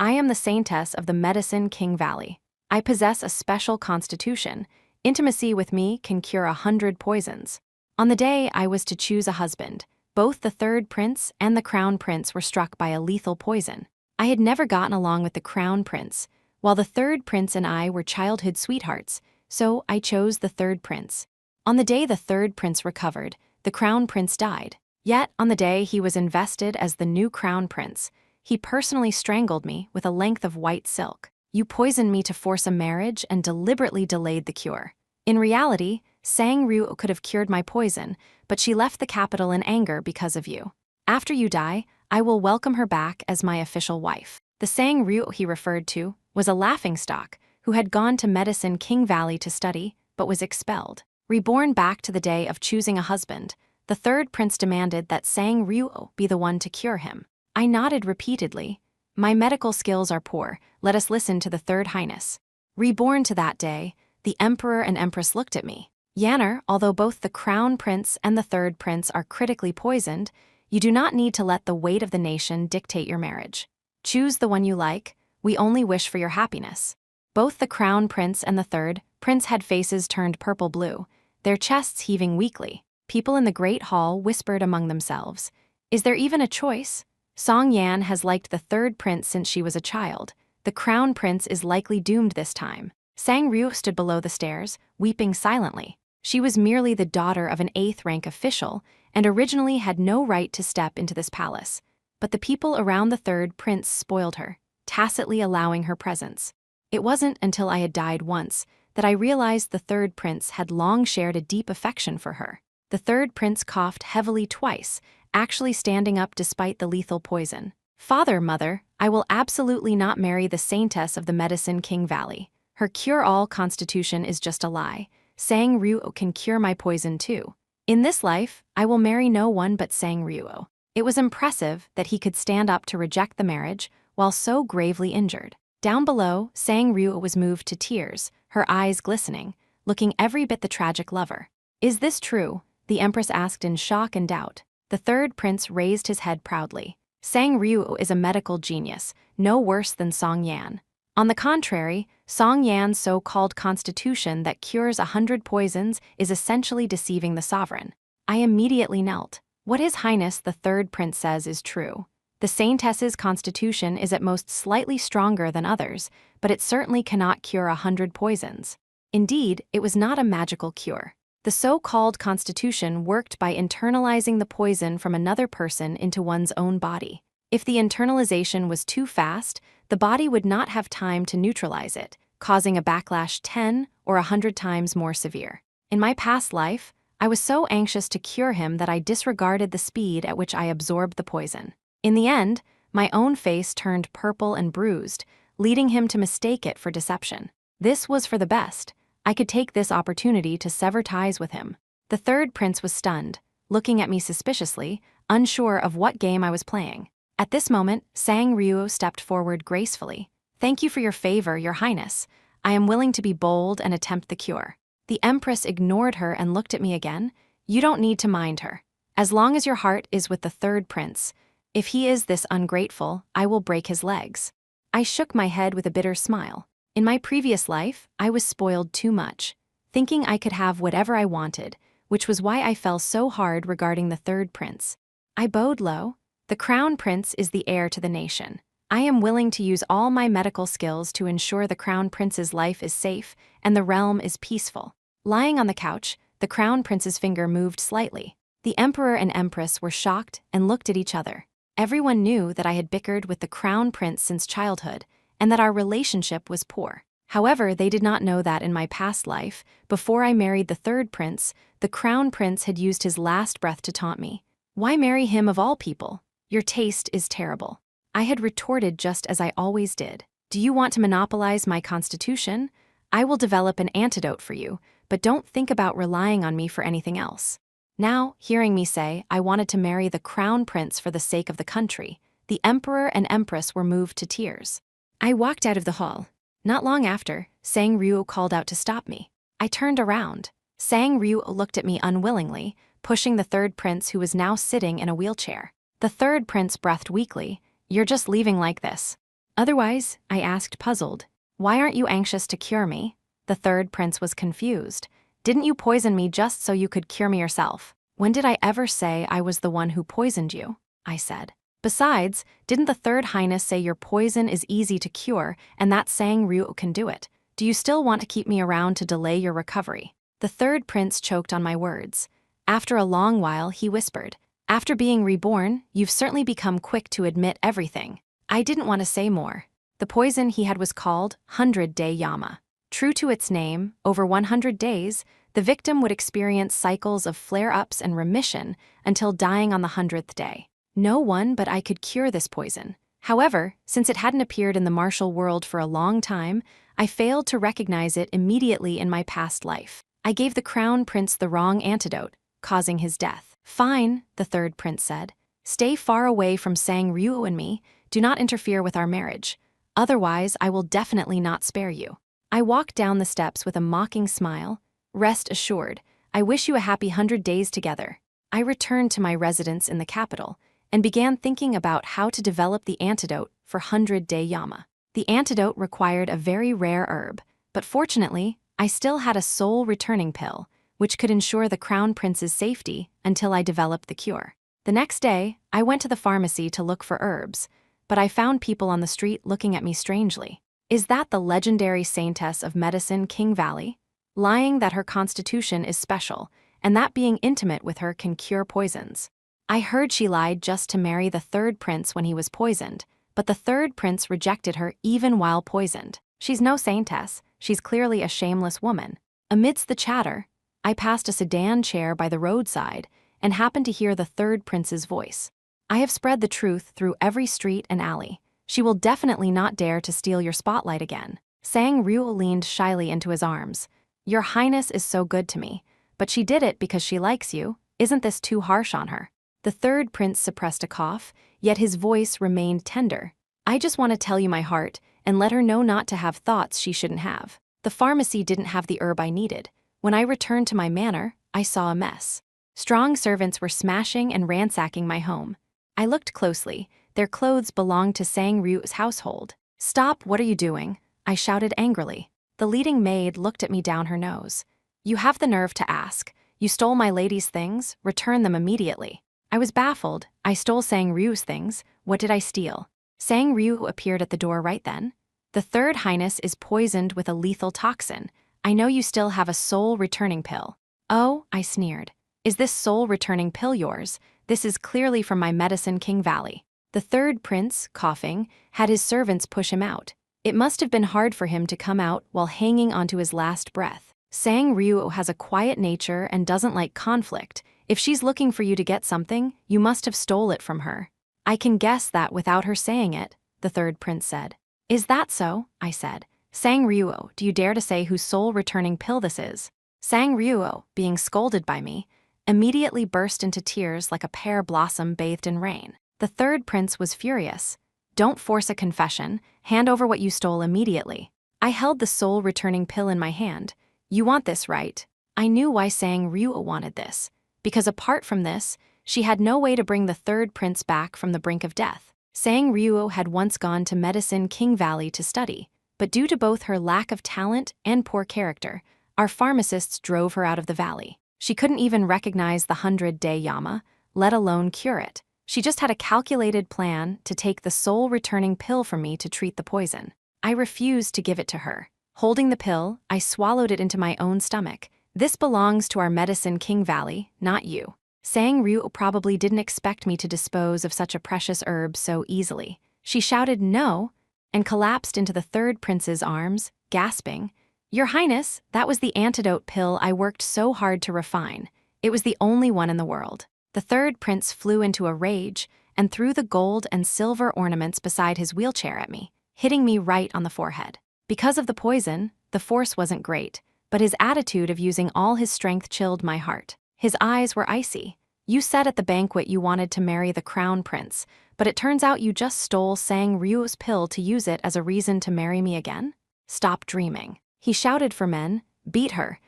I am the saintess of the Medicine King Valley. I possess a special constitution. Intimacy with me can cure 100 poisons. On the day I was to choose a husband, both the third prince and the crown prince were struck by a lethal poison. I had never gotten along with the crown prince, while the third prince and I were childhood sweethearts, so I chose the third prince. On the day the third prince recovered, the crown prince died. Yet, on the day he was invested as the new crown prince, he personally strangled me with a length of white silk. You poisoned me to force a marriage and deliberately delayed the cure. In reality, Sang Ryu could have cured my poison, but she left the capital in anger because of you. After you die, I will welcome her back as my official wife. The Sang Ryu he referred to was a laughingstock who had gone to Medicine King Valley to study, but was expelled. Reborn back to the day of choosing a husband, the third prince demanded that Sang Ryu be the one to cure him. I nodded repeatedly. My medical skills are poor. Let us listen to the third highness. Reborn to that day, the emperor and empress looked at me. Yanner, although both the crown prince and the third prince are critically poisoned, you do not need to let the weight of the nation dictate your marriage. Choose the one you like. We only wish for your happiness. Both the crown prince and the third prince had faces turned purple-blue, their chests heaving weakly. People in the great hall whispered among themselves, "Is there even a choice? Song Yan has liked the third prince since she was a child. The crown prince is likely doomed this time." Sang Ryu stood below the stairs, weeping silently. She was merely the daughter of an 8th rank official and originally had no right to step into this palace. But the people around the third prince spoiled her, tacitly allowing her presence. It wasn't until I had died once that I realized the third prince had long shared a deep affection for her. The third prince coughed heavily twice, actually standing up despite the lethal poison. "Father, mother, I will absolutely not marry the saintess of the Medicine King Valley. Her cure-all constitution is just a lie. Sang Ryu can cure my poison too. In this life, I will marry no one but Sang Ryu." It was impressive that he could stand up to reject the marriage while so gravely injured. Down below, Sang Ryu was moved to tears, her eyes glistening, looking every bit the tragic lover. "Is this true?" the empress asked in shock and doubt. The third prince raised his head proudly. "Sang Ryu is a medical genius, no worse than Song Yan. On the contrary, Song Yan's so-called constitution that cures 100 poisons is essentially deceiving the sovereign." I immediately knelt. What His Highness the third prince says is true. The saintess's constitution is at most slightly stronger than others, but it certainly cannot cure 100 poisons. Indeed, it was not a magical cure. The so-called constitution worked by internalizing the poison from another person into one's own body. If the internalization was too fast, the body would not have time to neutralize it, causing a backlash 10 or 100 times more severe. In my past life, I was so anxious to cure him that I disregarded the speed at which I absorbed the poison. In the end, my own face turned purple and bruised, leading him to mistake it for deception. This was for the best. I could take this opportunity to sever ties with him. The third prince was stunned, looking at me suspiciously, unsure of what game I was playing. At this moment, Sang Ryu stepped forward gracefully. "Thank you for your favor, Your Highness. I am willing to be bold and attempt the cure." The empress ignored her and looked at me again. "You don't need to mind her. As long as your heart is with the third prince, if he is this ungrateful, I will break his legs." I shook my head with a bitter smile. In my previous life, I was spoiled too much, thinking I could have whatever I wanted, which was why I fell so hard regarding the third prince. I bowed low. "The crown prince is the heir to the nation. I am willing to use all my medical skills to ensure the crown prince's life is safe and the realm is peaceful." Lying on the couch, the crown prince's finger moved slightly. The emperor and empress were shocked and looked at each other. Everyone knew that I had bickered with the crown prince since childhood, and that our relationship was poor. However, they did not know that in my past life, before I married the third prince, the crown prince had used his last breath to taunt me. "Why marry him of all people? Your taste is terrible." I had retorted just as I always did. "Do you want to monopolize my constitution? I will develop an antidote for you, but don't think about relying on me for anything else." Now, hearing me say I wanted to marry the crown prince for the sake of the country, the emperor and empress were moved to tears. I walked out of the hall. Not long after, Sang Ryu called out to stop me. I turned around. Sang Ryu looked at me unwillingly, pushing the third prince who was now sitting in a wheelchair. The third prince breathed weakly. "You're just leaving like this?" Otherwise, I asked, puzzled. Why aren't you anxious to cure me? The third prince was confused. Didn't you poison me just so you could cure me yourself? When did I ever say I was the one who poisoned you? I said. Besides, didn't the third highness say your poison is easy to cure and that Sang Ryu can do it? Do you still want to keep me around to delay your recovery? The third prince choked on my words. After a long while, he whispered, after being reborn, you've certainly become quick to admit everything. I didn't want to say more. The poison he had was called 100-day Yama. True to its name, over 100 days, the victim would experience cycles of flare-ups and remission until dying on the 100th day. No one but I could cure this poison. However, since it hadn't appeared in the martial world for a long time, I failed to recognize it immediately in my past life. I gave the crown prince the wrong antidote, causing his death. Fine, the third prince said. Stay far away from Sang Ryu and me. Do not interfere with our marriage. Otherwise, I will definitely not spare you. I walked down the steps with a mocking smile. Rest assured, I wish you a happy 100 days together. I returned to my residence in the capital and began thinking about how to develop the antidote for 100-day Yama. The antidote required a very rare herb, but fortunately, I still had a soul-returning pill, which could ensure the crown prince's safety until I developed the cure. The next day, I went to the pharmacy to look for herbs, but I found people on the street looking at me strangely. Is that the legendary saintess of medicine, King Valley? Lying that her constitution is special, and that being intimate with her can cure poisons. I heard she lied just to marry the third prince when he was poisoned, but the third prince rejected her even while poisoned. She's no saintess, she's clearly a shameless woman. Amidst the chatter, I passed a sedan chair by the roadside and happened to hear the third prince's voice. I have spread the truth through every street and alley. She will definitely not dare to steal your spotlight again. Sang Ryu leaned shyly into his arms. Your highness is so good to me, but she did it because she likes you. Isn't this too harsh on her? The third prince suppressed a cough, yet his voice remained tender. I just want to tell you my heart and let her know not to have thoughts she shouldn't have. The pharmacy didn't have the herb I needed. When I returned to my manor, I saw a mess. Strong servants were smashing and ransacking my home. I looked closely. Their clothes belonged to Sang Ryu's household. Stop, what are you doing? I shouted angrily. The leading maid looked at me down her nose. You have the nerve to ask. You stole my lady's things, return them immediately. I was baffled. I stole Sang Ryu's things. What did I steal? Sang Ryu appeared at the door right then. The third highness is poisoned with a lethal toxin. I know you still have a soul-returning pill. Oh, I sneered. Is this soul-returning pill yours? This is clearly from my medicine King Valley. The third prince, coughing, had his servants push him out. It must have been hard for him to come out while hanging onto his last breath. Sang Ryu has a quiet nature and doesn't like conflict. If she's looking for you to get something, you must have stole it from her. I can guess that without her saying it, the third prince said. Is that so? I said. Sang Ryu, do you dare to say whose soul-returning pill this is? Sang Ryu, being scolded by me, immediately burst into tears like a pear blossom bathed in rain. The third prince was furious. Don't force a confession. Hand over what you stole immediately. I held the soul-returning pill in my hand. You want this, right? I knew why Sang Ryu wanted this. Because apart from this, she had no way to bring the third prince back from the brink of death. Sang Ryu had once gone to Medicine King Valley to study, but due to both her lack of talent and poor character, our pharmacists drove her out of the valley. She couldn't even recognize the 100-day Yama, let alone cure it. She just had a calculated plan to take the soul-returning pill from me to treat the poison. I refused to give it to her. Holding the pill, I swallowed it into my own stomach. This belongs to our Medicine King Valley, not you. Sang Ryu probably didn't expect me to dispose of such a precious herb so easily. She shouted no and collapsed into the third prince's arms, gasping, Your Highness, that was the antidote pill I worked so hard to refine. It was the only one in the world. The third prince flew into a rage and threw the gold and silver ornaments beside his wheelchair at me, hitting me right on the forehead. Because of the poison, the force wasn't great, but his attitude of using all his strength chilled my heart. His eyes were icy. You said at the banquet you wanted to marry the crown prince, but it turns out you just stole Sang Ryu's pill to use it as a reason to marry me again? Stop dreaming. He shouted for men, beat her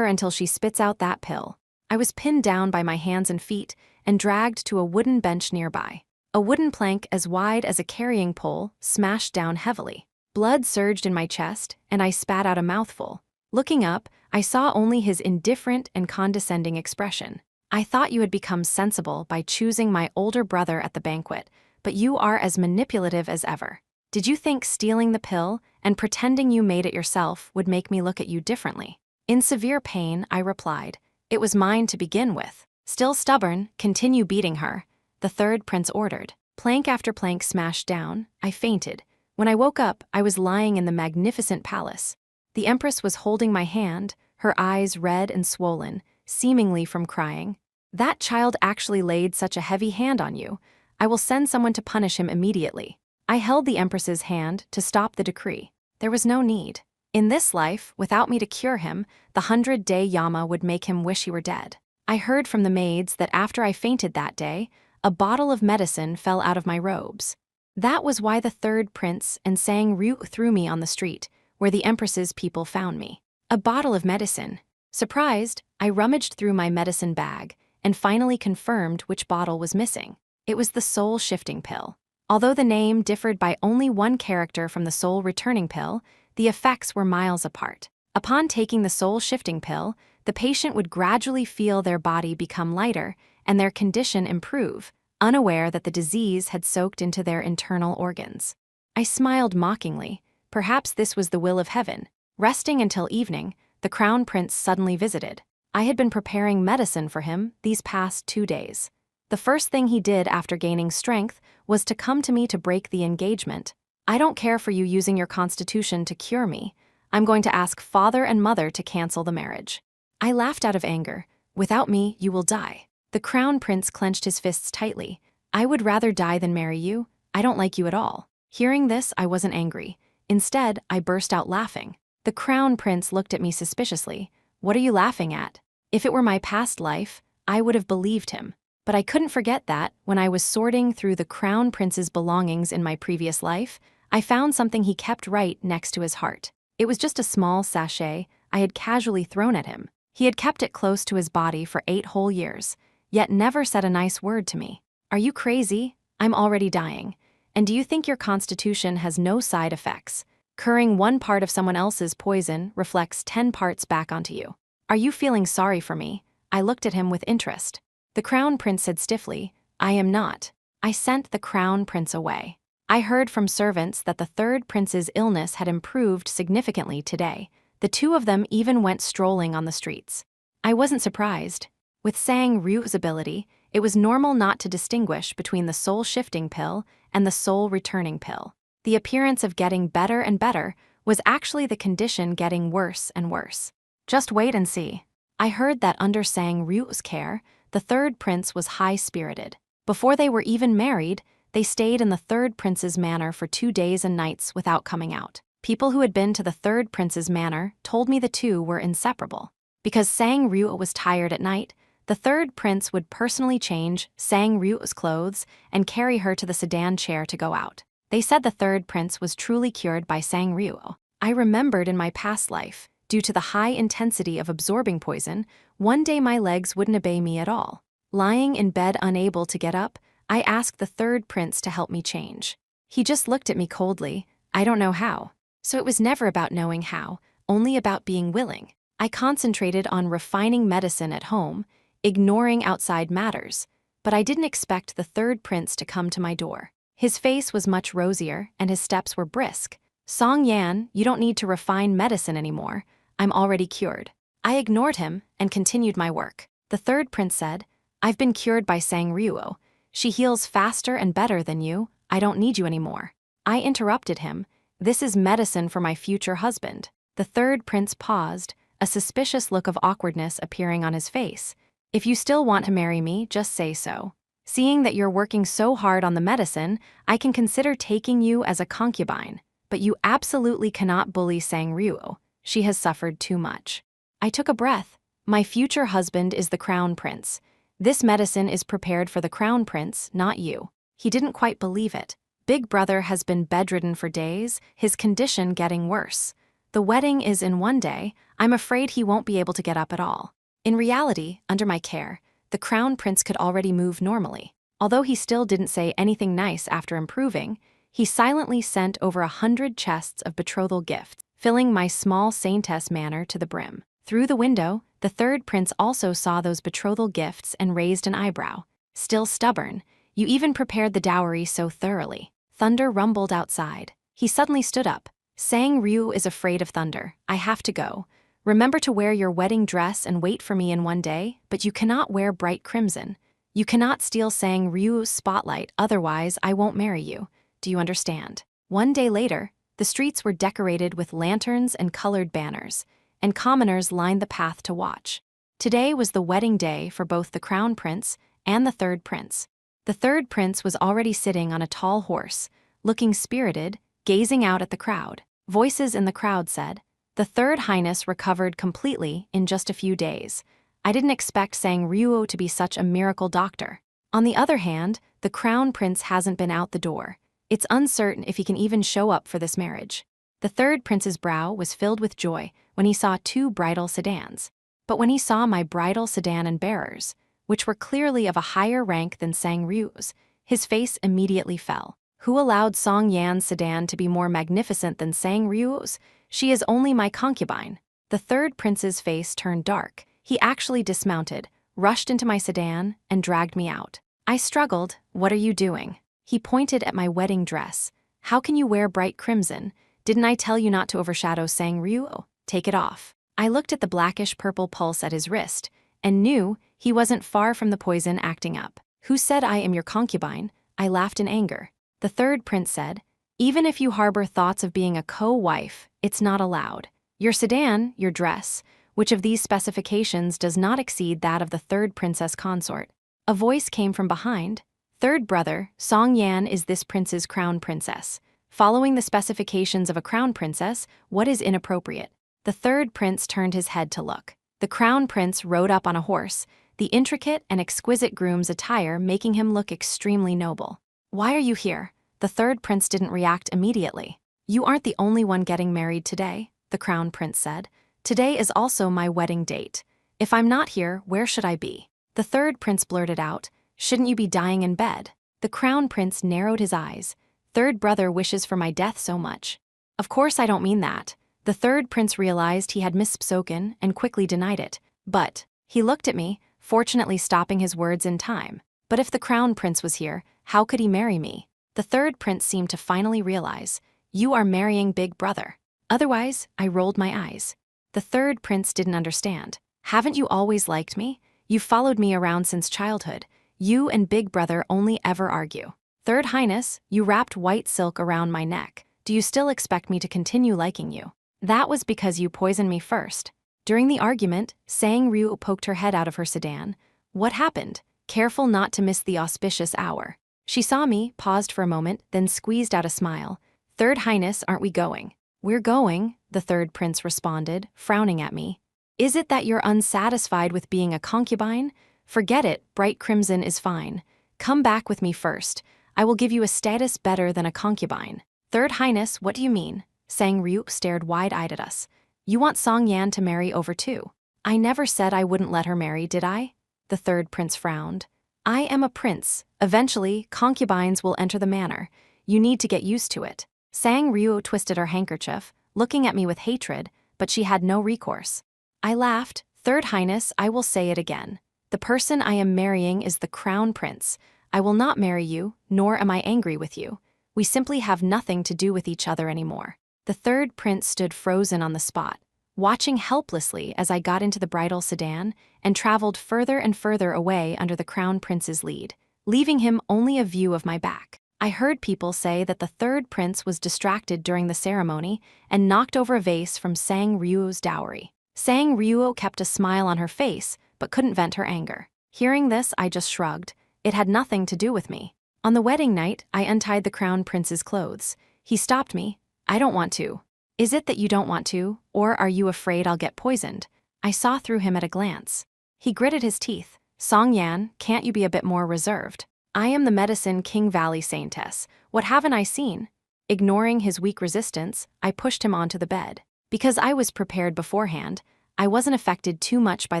until she spits out that pill. I was pinned down by my hands and feet and dragged to a wooden bench nearby. A wooden plank as wide as a carrying pole smashed down heavily. Blood surged in my chest, and I spat out a mouthful. Looking up, I saw only his indifferent and condescending expression. I thought you had become sensible by choosing my older brother at the banquet, but you are as manipulative as ever. Did you think stealing the pill and pretending you made it yourself would make me look at you differently? In severe pain, I replied, "It was mine to begin with." Still stubborn, continue beating her, the third prince ordered. Plank after plank smashed down, I fainted. When I woke up, I was lying in the magnificent palace. The empress was holding my hand, her eyes red and swollen, seemingly from crying. "That child actually laid such a heavy hand on you. I will send someone to punish him immediately." I held the empress's hand to stop the decree. There was no need. In this life, without me to cure him, the 100-day Yama would make him wish he were dead. I heard from the maids that after I fainted that day, a bottle of medicine fell out of my robes. That was why the third prince and Sang Ryu threw me on the street, where the empress's people found me. A bottle of medicine. Surprised, I rummaged through my medicine bag and finally confirmed which bottle was missing. It was the soul-shifting pill. Although the name differed by only one character from the soul-returning pill, the effects were miles apart. Upon taking the soul-shifting pill, the patient would gradually feel their body become lighter and their condition improve, unaware that the disease had soaked into their internal organs. I smiled mockingly. Perhaps this was the will of heaven. Resting until evening, the crown prince suddenly visited. I had been preparing medicine for him these past 2 days. The first thing he did after gaining strength was to come to me to break the engagement. "I don't care for you using your constitution to cure me. I'm going to ask father and mother to cancel the marriage." I laughed out of anger. "Without me, you will die." The crown prince clenched his fists tightly. "I would rather die than marry you. I don't like you at all." Hearing this, I wasn't angry. Instead, I burst out laughing. The crown prince looked at me suspiciously. "What are you laughing at?" If it were my past life, I would have believed him. But I couldn't forget that, when I was sorting through the crown prince's belongings in my previous life, I found something he kept right next to his heart. It was just a small sachet I had casually thrown at him. He had kept it close to his body for 8 whole years, yet never said a nice word to me. "Are you crazy? I'm already dying. And do you think your constitution has no side effects? Curing 1 part of someone else's poison reflects 10 parts back onto you. Are you feeling sorry for me?" I looked at him with interest. The crown prince said stiffly, "I am not." I sent the crown prince away. I heard from servants that the third prince's illness had improved significantly today. The 2 of them even went strolling on the streets. I wasn't surprised. With Sang Ryu's ability, it was normal not to distinguish between the soul-shifting pill and the soul-returning pill. The appearance of getting better and better was actually the condition getting worse and worse. Just wait and see. I heard that under Sang Ryu's care, the third prince was high-spirited. Before they were even married, they stayed in the third prince's manor for 2 days and nights without coming out. People who had been to the third prince's manor told me the 2 were inseparable. Because Sang Ryu was tired at night, the third prince would personally change Sang Ryu's clothes and carry her to the sedan chair to go out. They said the third prince was truly cured by Sang Ryu. I remembered in my past life, due to the high intensity of absorbing poison, one day my legs wouldn't obey me at all. Lying in bed unable to get up, I asked the third prince to help me change. He just looked at me coldly. "I don't know how." So it was never about knowing how, only about being willing. I concentrated on refining medicine at home, ignoring outside matters, but I didn't expect the third prince to come to my door. His face was much rosier and his steps were brisk. "Song Yan, you don't need to refine medicine anymore. I'm already cured." I ignored him and continued my work. The third prince said, "I've been cured by Sang Ryu. She heals faster and better than you. I don't need you anymore." I interrupted him. "This is medicine for my future husband." The third prince paused, a suspicious look of awkwardness appearing on his face. "If you still want to marry me, just say so. Seeing that you're working so hard on the medicine, I can consider taking you as a concubine. But you absolutely cannot bully Sang Ryu. She has suffered too much." I took a breath. My future husband is the crown prince. This medicine is prepared for the crown prince, not you. He didn't quite believe it. Big brother has been bedridden for days, his condition getting worse. The wedding is in 1 day. I'm afraid he won't be able to get up at all. In reality, under my care, the crown prince could already move normally. Although he still didn't say anything nice after improving, he silently sent over 100 chests of betrothal gifts, filling my small saintess manor to the brim. Through the window, the third prince also saw those betrothal gifts and raised an eyebrow. Still stubborn, you even prepared the dowry so thoroughly. Thunder rumbled outside. He suddenly stood up. Sang Ryu is afraid of thunder. I have to go. Remember to wear your wedding dress and wait for me in one day, but you cannot wear bright crimson. You cannot steal Sang Ryu's spotlight, otherwise I won't marry you. Do you understand? One day later, the streets were decorated with lanterns and colored banners, and commoners lined the path to watch. Today was the wedding day for both the crown prince and the third prince. The third prince was already sitting on a tall horse, looking spirited, gazing out at the crowd. Voices in the crowd said, "The third highness recovered completely in just a few days. I didn't expect Sang Ryu to be such a miracle doctor." On the other hand, the crown prince hasn't been out the door. It's uncertain if he can even show up for this marriage. The third prince's brow was filled with joy when he saw 2 bridal sedans. But when he saw my bridal sedan and bearers, which were clearly of a higher rank than Sang Ryu's, his face immediately fell. Who allowed Song Yan's sedan to be more magnificent than Sang Ryu's? She is only my concubine. The third prince's face turned dark. He actually dismounted, rushed into my sedan, and dragged me out. I struggled. What are you doing? He pointed at my wedding dress. How can you wear bright crimson? Didn't I tell you not to overshadow Sang Ryu? Take it off. I looked at the blackish-purple pulse at his wrist and knew he wasn't far from the poison acting up. Who said I am your concubine? I laughed in anger. The third prince said, even if you harbor thoughts of being a co-wife, it's not allowed. Your sedan, your dress, which of these specifications does not exceed that of the third princess consort? A voice came from behind. Third brother, Song Yan is this prince's crown princess. Following the specifications of a crown princess, what is inappropriate? The third prince turned his head to look. The crown prince rode up on a horse, the intricate and exquisite groom's attire making him look extremely noble. Why are you here? The third prince didn't react immediately. You aren't the only one getting married today, the crown prince said. Today is also my wedding date. If I'm not here, where should I be? The third prince blurted out, shouldn't you be dying in bed? The crown prince narrowed his eyes. Third brother wishes for my death so much. Of course I don't mean that. The third prince realized he had misspoken and quickly denied it. But, he looked at me, fortunately stopping his words in time. But if the crown prince was here, how could he marry me? The third prince seemed to finally realize, you are marrying big brother. Otherwise, I rolled my eyes. The third prince didn't understand. Haven't you always liked me? You've followed me around since childhood. You and big brother only ever argue. Third highness, you wrapped white silk around my neck. Do you still expect me to continue liking you? That was because you poisoned me first. During the argument, Sang Ryu poked her head out of her sedan. What happened? Careful not to miss the auspicious hour. She saw me, paused for a moment, then squeezed out a smile. Third highness, aren't we going? We're going, the third prince responded, frowning at me. Is it that you're unsatisfied with being a concubine? Forget it, bright crimson is fine. Come back with me first. I will give you a status better than a concubine. Third highness, what do you mean? Sang Ryu stared wide-eyed at us. You want Song Yan to marry over too? I never said I wouldn't let her marry, did I? The third prince frowned. I am a prince. Eventually, concubines will enter the manor. You need to get used to it. Sang Ryu twisted her handkerchief, looking at me with hatred, but she had no recourse. I laughed. Third highness, I will say it again. The person I am marrying is the crown prince. I will not marry you, nor am I angry with you. We simply have nothing to do with each other anymore. The third prince stood frozen on the spot, watching helplessly as I got into the bridal sedan and traveled further and further away under the crown prince's lead, leaving him only a view of my back. I heard people say that the third prince was distracted during the ceremony and knocked over a vase from Sang Ryu's dowry. Sang Ryu kept a smile on her face, but couldn't vent her anger. Hearing this, I just shrugged. It had nothing to do with me. On the wedding night, I untied the crown prince's clothes. He stopped me. I don't want to. Is it that you don't want to, or are you afraid I'll get poisoned? I saw through him at a glance. He gritted his teeth. Song Yan, can't you be a bit more reserved? I am the medicine King Valley Saintess. What haven't I seen? Ignoring his weak resistance, I pushed him onto the bed. Because I was prepared beforehand, I wasn't affected too much by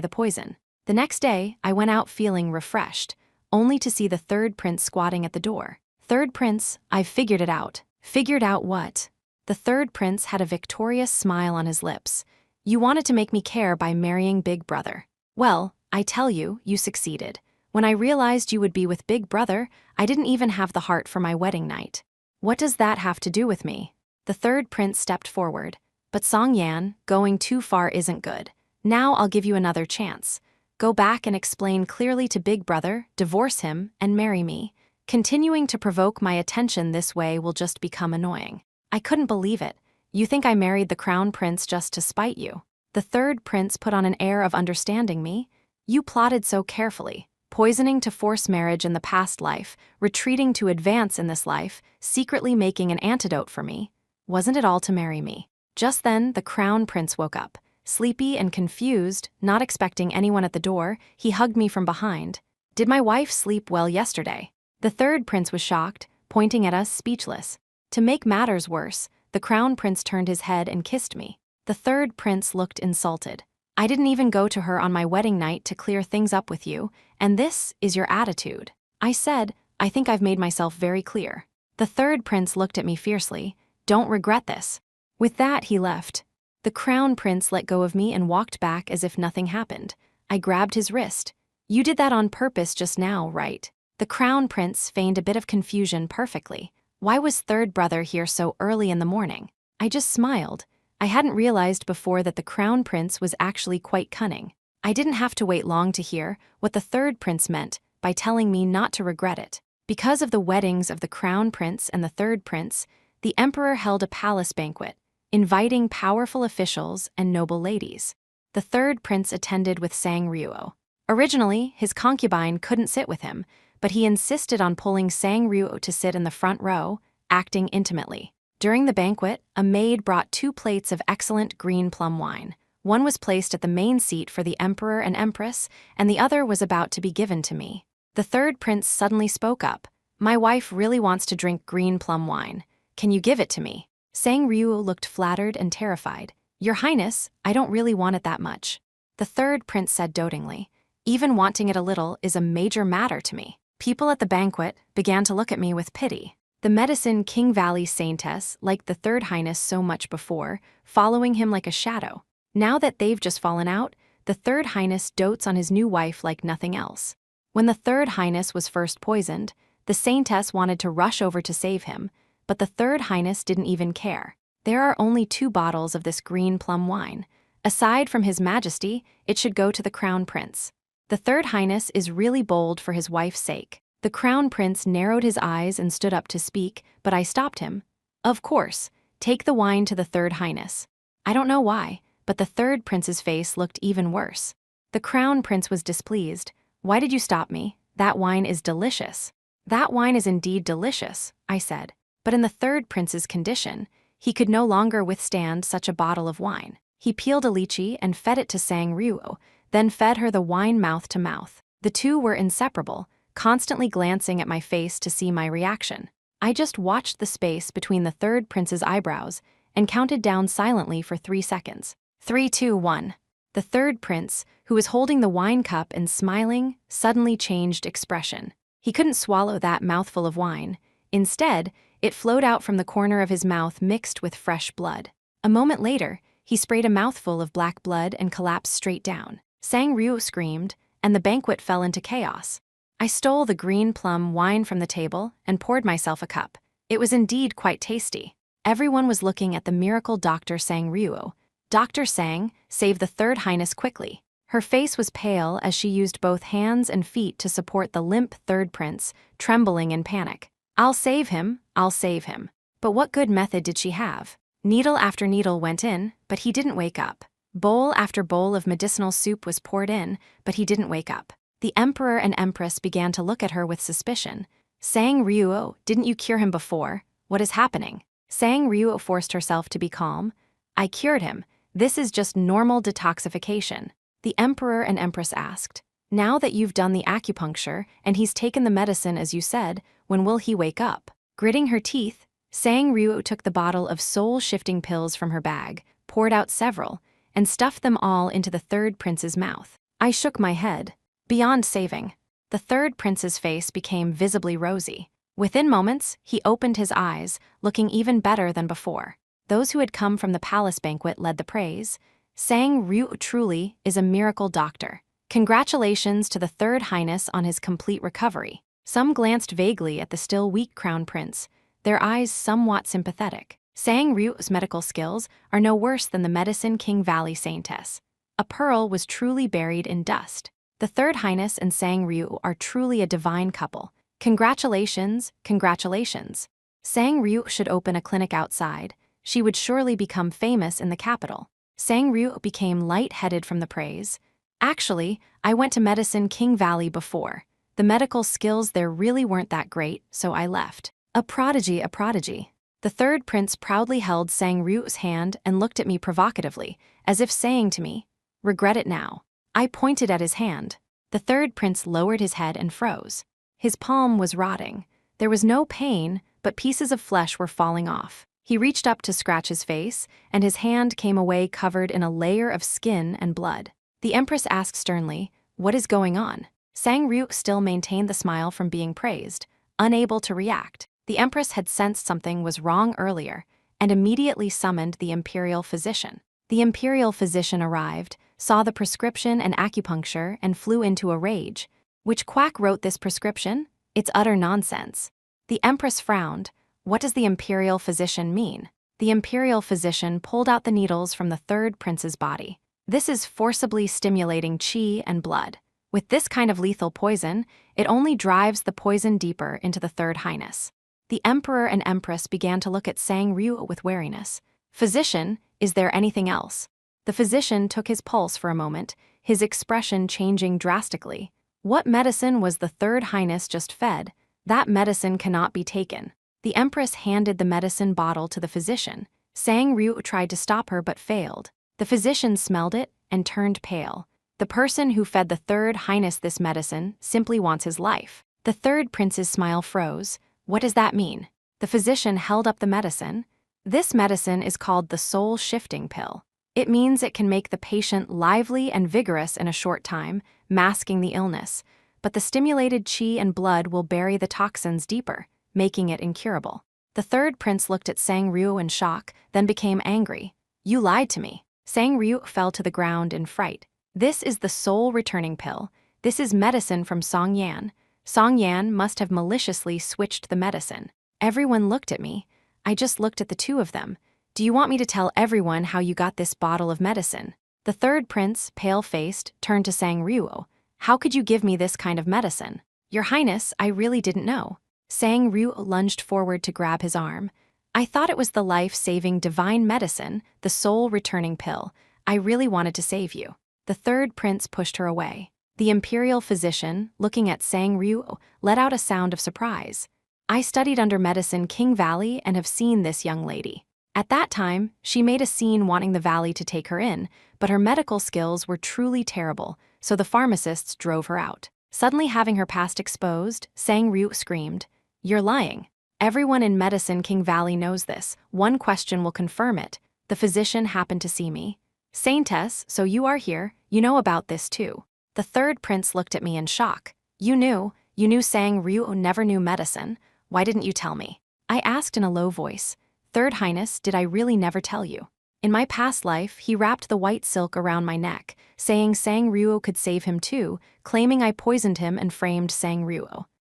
the poison. The next day, I went out feeling refreshed. only to see the third prince squatting at the door. Third prince, I've figured it out. Figured out what? The third prince had a victorious smile on his lips. You wanted to make me care by marrying Big Brother. Well, I tell you, you succeeded. When I realized you would be with Big Brother, I didn't even have the heart for my wedding night. What does that have to do with me? The third prince stepped forward. But Song Yan, going too far isn't good. Now I'll give you another chance. Go back and explain clearly to Big Brother, divorce him, and marry me. Continuing to provoke my attention this way will just become annoying. I couldn't believe it. You think I married the crown prince just to spite you? The third prince put on an air of understanding me. You plotted so carefully, poisoning to force marriage in the past life, retreating to advance in this life, secretly making an antidote for me. Wasn't it all to marry me? Just then, the crown prince woke up. Sleepy and confused, not expecting anyone at the door, he hugged me from behind. Did my wife sleep well yesterday? The third prince was shocked, pointing at us speechless. To make matters worse, the crown prince turned his head and kissed me. The third prince looked insulted. I didn't even go to her on my wedding night to clear things up with you, and this is your attitude. I said, I think I've made myself very clear. The third prince looked at me fiercely. Don't regret this. With that, he left. The crown prince let go of me and walked back as if nothing happened. I grabbed his wrist. You did that on purpose just now, right? The crown prince feigned a bit of confusion perfectly. Why was third brother here so early in the morning? I just smiled. I hadn't realized before that the crown prince was actually quite cunning. I didn't have to wait long to hear what the third prince meant by telling me not to regret it. Because of the weddings of the crown prince and the third prince, the emperor held a palace banquet, inviting powerful officials and noble ladies. The third prince attended with Sang Ryuo. Originally, his concubine couldn't sit with him, but he insisted on pulling Sang Ryuo to sit in the front row, acting intimately. During the banquet, a maid brought 2 plates of excellent green plum wine. One was placed at the main seat for the emperor and empress, and the other was about to be given to me. The third prince suddenly spoke up. My wife really wants to drink green plum wine. Can you give it to me? Sang Ryuo looked flattered and terrified. Your Highness, I don't really want it that much. The third prince said dotingly. Even wanting it a little is a major matter to me. People at the banquet began to look at me with pity. The Medicine King Valley Saintess liked the third highness so much before, following him like a shadow. Now that they've just fallen out, the third highness dotes on his new wife like nothing else. When the third highness was first poisoned, the saintess wanted to rush over to save him, but the third highness didn't even care. There are only 2 bottles of this green plum wine. Aside from His Majesty, it should go to the crown prince. The third highness is really bold for his wife's sake. The crown prince narrowed his eyes and stood up to speak, but I stopped him. Of course, take the wine to the third highness. I don't know why, but the third prince's face looked even worse. The crown prince was displeased. Why did you stop me? That wine is delicious. That wine is indeed delicious, I said. But in the third prince's condition, he could no longer withstand such a bottle of wine. He peeled a lychee and fed it to Sang Ryuo, then fed her the wine mouth to mouth. The two were inseparable, constantly glancing at my face to see my reaction. I just watched the space between the third prince's eyebrows and counted down silently for 3 seconds. 3, 2, 1. The third prince, who was holding the wine cup and smiling, suddenly changed expression. He couldn't swallow that mouthful of wine. Instead, it flowed out from the corner of his mouth mixed with fresh blood. A moment later, he sprayed a mouthful of black blood and collapsed straight down. Sang Ryu screamed, and the banquet fell into chaos. I stole the green plum wine from the table and poured myself a cup. It was indeed quite tasty. Everyone was looking at the miracle Dr. Sang Ryu. Dr. Sang, save the third highness quickly. Her face was pale as she used both hands and feet to support the limp third prince, trembling in panic. I'll save him, I'll save him. But what good method did she have? Needle after needle went in, but he didn't wake up. Bowl after bowl of medicinal soup was poured in, but he didn't wake up. The emperor and empress began to look at her with suspicion. Sang Ryuo, didn't you cure him before? What is happening? Sang Ryuo forced herself to be calm. I cured him. This is just normal detoxification. The emperor and empress asked. Now that you've done the acupuncture and he's taken the medicine as you said, when will he wake up? Gritting her teeth, Sang Ryuo took the bottle of soul-shifting pills from her bag, poured out several, and stuffed them all into the third prince's mouth. I shook my head. Beyond saving. The third prince's face became visibly rosy. Within moments, he opened his eyes, looking even better than before. Those who had come from the palace banquet led the praise. Sang Ryu truly is a miracle doctor. Congratulations to the Third Highness on his complete recovery. Some glanced vaguely at the still weak crown prince, their eyes somewhat sympathetic. Sang Ryu's medical skills are no worse than the Medicine King Valley saintess. A pearl was truly buried in dust. The Third Highness and Sang Ryu are truly a divine couple. Congratulations, congratulations. Sang Ryu should open a clinic outside. She would surely become famous in the capital. Sang Ryu became light-headed from the praise. Actually, I went to Medicine King Valley before. The medical skills there really weren't that great, so I left. A prodigy, a prodigy. The third prince proudly held Sang Ryu's hand and looked at me provocatively, as if saying to me, "Regret it now." I pointed at his hand. The third prince lowered his head and froze. His palm was rotting. There was no pain, but pieces of flesh were falling off. He reached up to scratch his face, and his hand came away covered in a layer of skin and blood. The empress asked sternly, "What is going on?" Sang Ryu still maintained the smile from being praised, unable to react. The empress had sensed something was wrong earlier, and immediately summoned the imperial physician. The imperial physician arrived, saw the prescription and acupuncture, and flew into a rage. "Which quack wrote this prescription? It's utter nonsense." The empress frowned. What does the imperial physician mean? The imperial physician pulled out the needles from the third prince's body. This is forcibly stimulating qi and blood. With this kind of lethal poison, it only drives the poison deeper into the Third Highness. The emperor and empress began to look at Sang Ryu with wariness. "Physician, is there anything else?" The physician took his pulse for a moment, his expression changing drastically. What medicine was the Third Highness just fed? That medicine cannot be taken. The empress handed the medicine bottle to the physician. Sang Ryu tried to stop her but failed. The physician smelled it and turned pale. The person who fed the Third Highness this medicine simply wants his life. The third prince's smile froze. What does that mean? The physician held up the medicine. This medicine is called the soul-shifting pill. It means it can make the patient lively and vigorous in a short time, masking the illness. But the stimulated qi and blood will bury the toxins deeper, making it incurable. The third prince looked at Sang Ryu in shock, then became angry. "You lied to me." Sang Ryu fell to the ground in fright. "This is the soul-returning pill. This is medicine from Song Yan. Song Yan must have maliciously switched the medicine." Everyone looked at me. I just looked at the two of them. "Do you want me to tell everyone how you got this bottle of medicine?" The third prince, pale-faced, turned to Sang Ryu. "How could you give me this kind of medicine?" "Your Highness, I really didn't know." Sang Ryu lunged forward to grab his arm. "I thought it was the life-saving divine medicine, the soul-returning pill. I really wanted to save you." The third prince pushed her away. The imperial physician, looking at Sang Ryu, let out a sound of surprise. "I studied under Medicine King Valley and have seen this young lady. At that time, she made a scene wanting the valley to take her in, but her medical skills were truly terrible, so the pharmacists drove her out." Suddenly having her past exposed, Sang Ryu screamed, "You're lying. Everyone in Medicine King Valley knows this. One question will confirm it." The physician happened to see me. "Saintess, so you are here. You know about this too." The third prince looked at me in shock. You knew Sang Ryu never knew medicine. Why didn't you tell me?" I asked in a low voice. "Third Highness, did I really never tell you?" In my past life, he wrapped the white silk around my neck, saying Sang Ryu could save him too, claiming I poisoned him and framed Sang Ryu.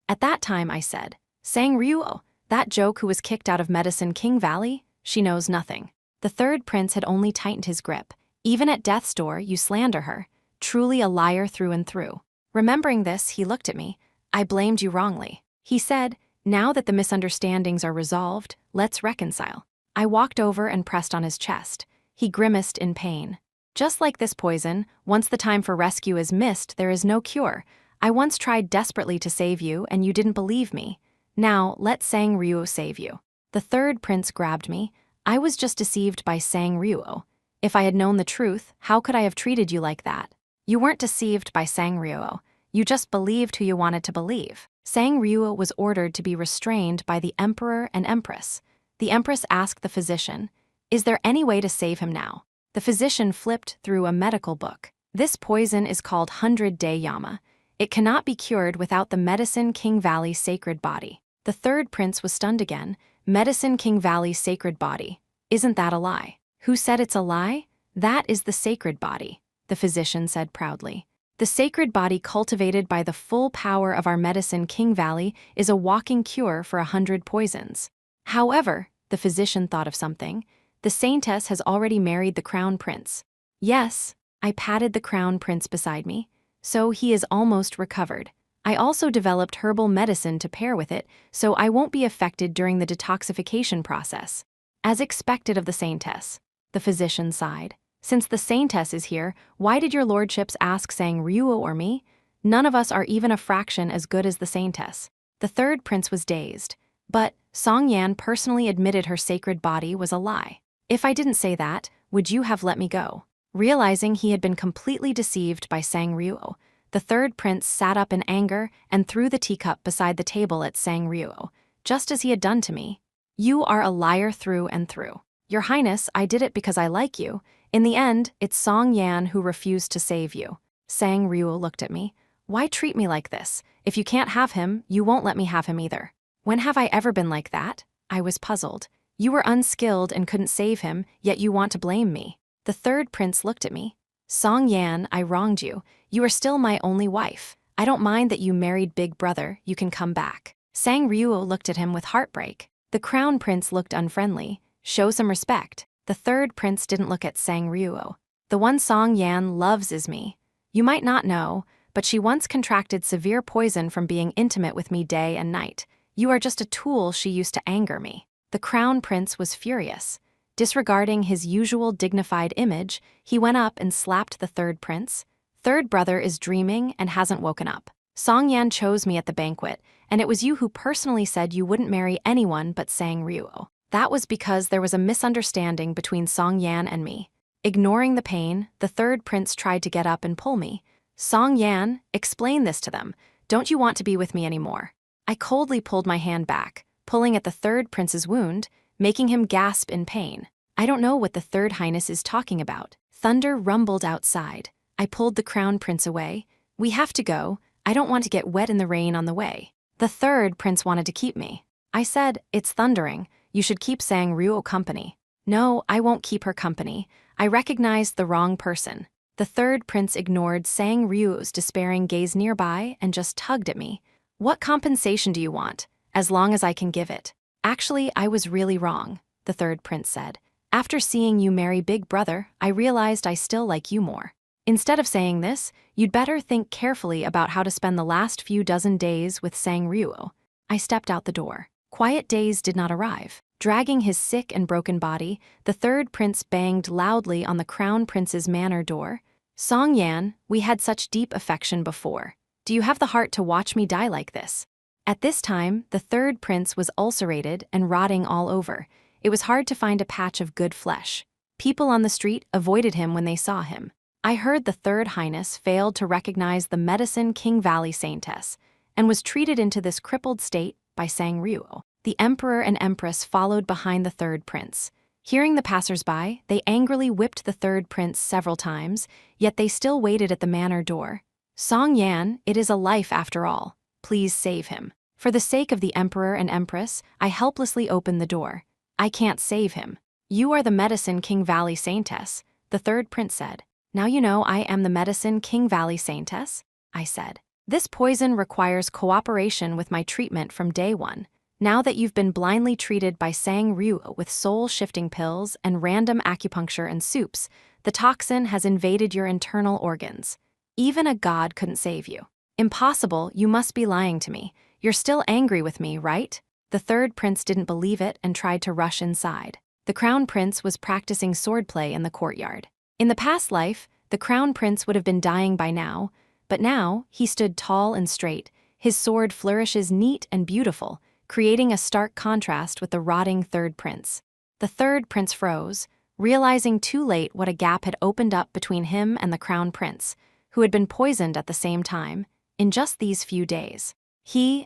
At that time I said, "Sang Ryu, that joke who was kicked out of Medicine King Valley? She knows nothing." The third prince had only tightened his grip. "Even at death's door, you slander her. Truly a liar through and through." Remembering this, he looked at me. "I blamed you wrongly." He said, "Now that the misunderstandings are resolved, let's reconcile." I walked over and pressed on his chest. He grimaced in pain. "Just like this poison, once the time for rescue is missed, there is no cure. I once tried desperately to save you, and you didn't believe me. Now, let Sang Ryu save you." The third prince grabbed me. "I was just deceived by Sang Ryu. If I had known the truth, how could I have treated you like that?" "You weren't deceived by Sang Ryu. You just believed who you wanted to believe." Sang Ryu was ordered to be restrained by the emperor and empress. The empress asked the physician, "Is there any way to save him now?" The physician flipped through a medical book. "This poison is called 100-day Yama. It cannot be cured without the Medicine King Valley sacred body. The third prince was stunned again. Medicine King Valley sacred body. Isn't that a lie? Who said it's a lie? That is the sacred body, the physician said proudly. The sacred body cultivated by the full power of our Medicine King Valley is a walking cure for 100 poisons. However, the physician thought of something. The saintess has already married the crown prince. Yes, I patted the crown prince beside me. So he is almost recovered. I also developed herbal medicine to pair with it, so I won't be affected during the detoxification process. As expected of the saintess, the physician sighed. Since the saintess is here, why did your lordships ask Sang Ryuo or me? None of us are even a fraction as good as the saintess. The third prince was dazed. But Song Yan personally admitted her sacred body was a lie. If I didn't say that, would you have let me go? Realizing he had been completely deceived by Sang Ryuo, the third prince sat up in anger and threw the teacup beside the table at Sang Ryuo, just as he had done to me. You are a liar through and through. Your Highness, I did it because I like you. In the end, it's Song Yan who refused to save you. Sang Ryuo looked at me. Why treat me like this? If you can't have him, you won't let me have him either. When have I ever been like that? I was puzzled. You were unskilled and couldn't save him, yet you want to blame me. The third prince looked at me. Song Yan, I wronged you. You are still my only wife. I don't mind that you married Big Brother, you can come back. Sang Ryuo looked at him with heartbreak. The crown prince looked unfriendly. Show some respect. The third prince didn't look at Sang Ryuo. The one Song Yan loves is me. You might not know, but she once contracted severe poison from being intimate with me day and night. You are just a tool she used to anger me. The crown prince was furious. Disregarding his usual dignified image, he went up and slapped the third prince. Third brother is dreaming and hasn't woken up. Song Yan chose me at the banquet, and it was you who personally said you wouldn't marry anyone but Sang Ryuo. That was because there was a misunderstanding between Song Yan and me. Ignoring the pain, the third prince tried to get up and pull me. Song Yan, explain this to them. Don't you want to be with me anymore? I coldly pulled my hand back, pulling at the third prince's wound, making him gasp in pain. I don't know what the third highness is talking about. Thunder rumbled outside. I pulled the crown prince away. We have to go. I don't want to get wet in the rain on the way. The third prince wanted to keep me. I said, it's thundering. You should keep Sang Ryuo company. No, I won't keep her company. I recognized the wrong person. The third prince ignored Sang Ryuo's despairing gaze nearby and just tugged at me. What compensation do you want? As long as I can give it. Actually, I was really wrong, the third prince said. After seeing you marry Big Brother, I realized I still like you more. Instead of saying this, you'd better think carefully about how to spend the last few dozen days with Sang Ryuo. I stepped out the door. Quiet days did not arrive. Dragging his sick and broken body, the third prince banged loudly on the crown prince's manor door. Song Yan, we had such deep affection before. Do you have the heart to watch me die like this? At this time, the third prince was ulcerated and rotting all over. It was hard to find a patch of good flesh. People on the street avoided him when they saw him. I heard the third highness failed to recognize the Medicine King Valley saintess and was treated into this crippled state by Sang Ryuo. The emperor and empress followed behind the third prince. Hearing the passers-by, they angrily whipped the third prince several times, yet they still waited at the manor door. Song Yan, it is a life after all. Please save him. For the sake of the emperor and empress, I helplessly opened the door. I can't save him. You are the Medicine King Valley saintess, the third prince said. Now you know I am the Medicine King Valley saintess, I said. This poison requires cooperation with my treatment from day one. Now that you've been blindly treated by Sang Ryuo with soul-shifting pills and random acupuncture and soups, the toxin has invaded your internal organs. Even a god couldn't save you. Impossible, you must be lying to me. You're still angry with me, right? The third prince didn't believe it and tried to rush inside. The crown prince was practicing swordplay in the courtyard. In the past life, the crown prince would have been dying by now, but now he stood tall and straight. His sword flourishes neat and beautiful, creating a stark contrast with the rotting third prince. The third prince froze, realizing too late what a gap had opened up between him and the crown prince, who had been poisoned at the same time, in just these few days.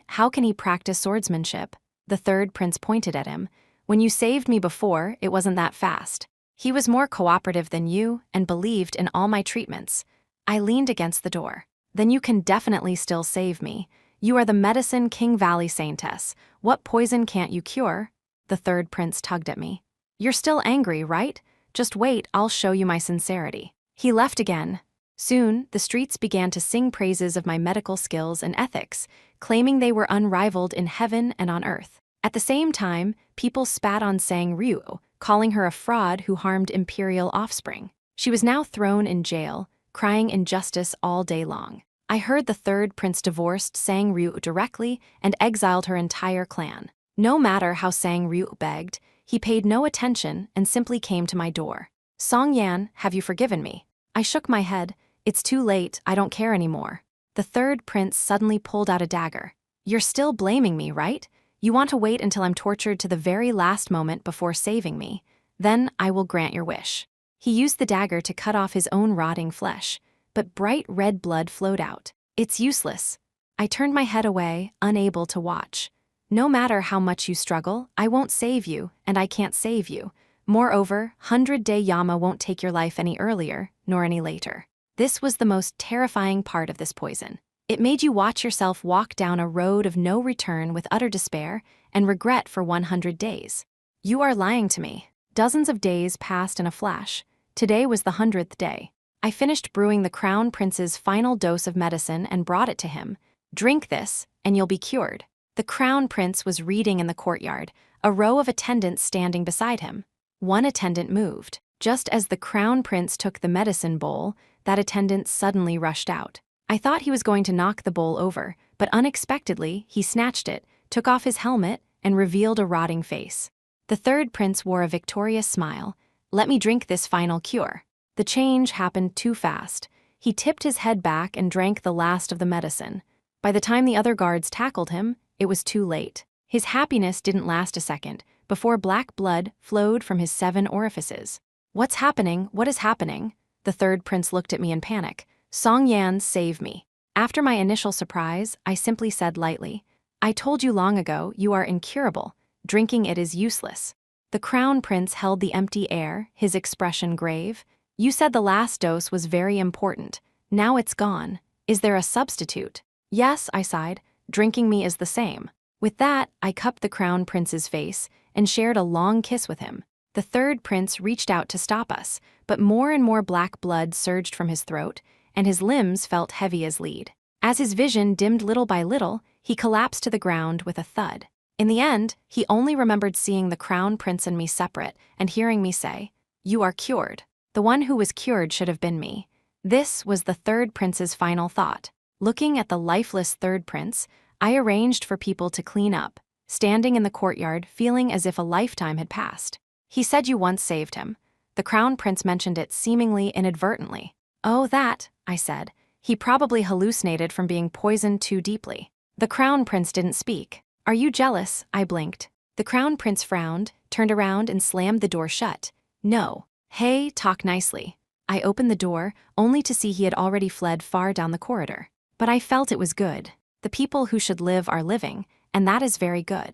How can he practice swordsmanship? The third prince pointed at him. When you saved me before, it wasn't that fast. He was more cooperative than you and believed in all my treatments. I leaned against the door. Then you can definitely still save me. You are the medicine King Valley Saintess. What poison can't you cure? The third prince tugged at me. You're still angry, right? Just wait, I'll show you my sincerity. He left again. Soon, the streets began to sing praises of my medical skills and ethics, claiming they were unrivaled in heaven and on earth. At the same time, people spat on Sang Ryu, calling her a fraud who harmed imperial offspring. She was now thrown in jail, crying injustice all day long. I heard the third prince divorced Sang Ryu directly and exiled her entire clan. No matter how Sang Ryu begged, he paid no attention and simply came to my door. Song Yan, have you forgiven me? I shook my head. It's too late, I don't care anymore. The third prince suddenly pulled out a dagger. You're still blaming me, right? You want to wait until I'm tortured to the very last moment before saving me. Then I will grant your wish. He used the dagger to cut off his own rotting flesh, but bright red blood flowed out. It's useless. I turned my head away, unable to watch. No matter how much you struggle, I won't save you, and I can't save you. Moreover, 100-day Yama won't take your life any earlier, nor any later. This was the most terrifying part of this poison. It made you watch yourself walk down a road of no return with utter despair and regret for 100 days. You are lying to me. Dozens of days passed in a flash. Today was the 100th day. I finished brewing the Crown Prince's final dose of medicine and brought it to him. Drink this, and you'll be cured. The Crown Prince was reading in the courtyard, a row of attendants standing beside him. One attendant moved. Just as the Crown Prince took the medicine bowl, that attendant suddenly rushed out. I thought he was going to knock the bowl over, but unexpectedly, he snatched it, took off his helmet, and revealed a rotting face. The third prince wore a victorious smile. Let me drink this final cure. The change happened too fast. He tipped his head back and drank the last of the medicine. By the time the other guards tackled him, it was too late. His happiness didn't last a second, before black blood flowed from his 7 orifices. What's happening? What is happening? The third prince looked at me in panic. Song Yan, save me. After my initial surprise, I simply said lightly, I told you long ago, you are incurable. Drinking it is useless. The Crown Prince held the empty air, his expression grave. You said the last dose was very important. Now it's gone. Is there a substitute? Yes, I sighed. Drinking me is the same. With that, I cupped the Crown Prince's face and shared a long kiss with him. The third prince reached out to stop us, but more and more black blood surged from his throat, and his limbs felt heavy as lead. As his vision dimmed little by little, he collapsed to the ground with a thud. In the end, he only remembered seeing the Crown Prince and me separate and hearing me say, You are cured. The one who was cured should have been me. This was the third prince's final thought. Looking at the lifeless third prince, I arranged for people to clean up, standing in the courtyard feeling as if a lifetime had passed. He said you once saved him. The Crown Prince mentioned it seemingly inadvertently. Oh, that, I said. He probably hallucinated from being poisoned too deeply. The Crown Prince didn't speak. Are you jealous? I blinked. The Crown Prince frowned, turned around and slammed the door shut. No. Hey, talk nicely. I opened the door, only to see he had already fled far down the corridor. But I felt it was good. The people who should live are living, and that is very good.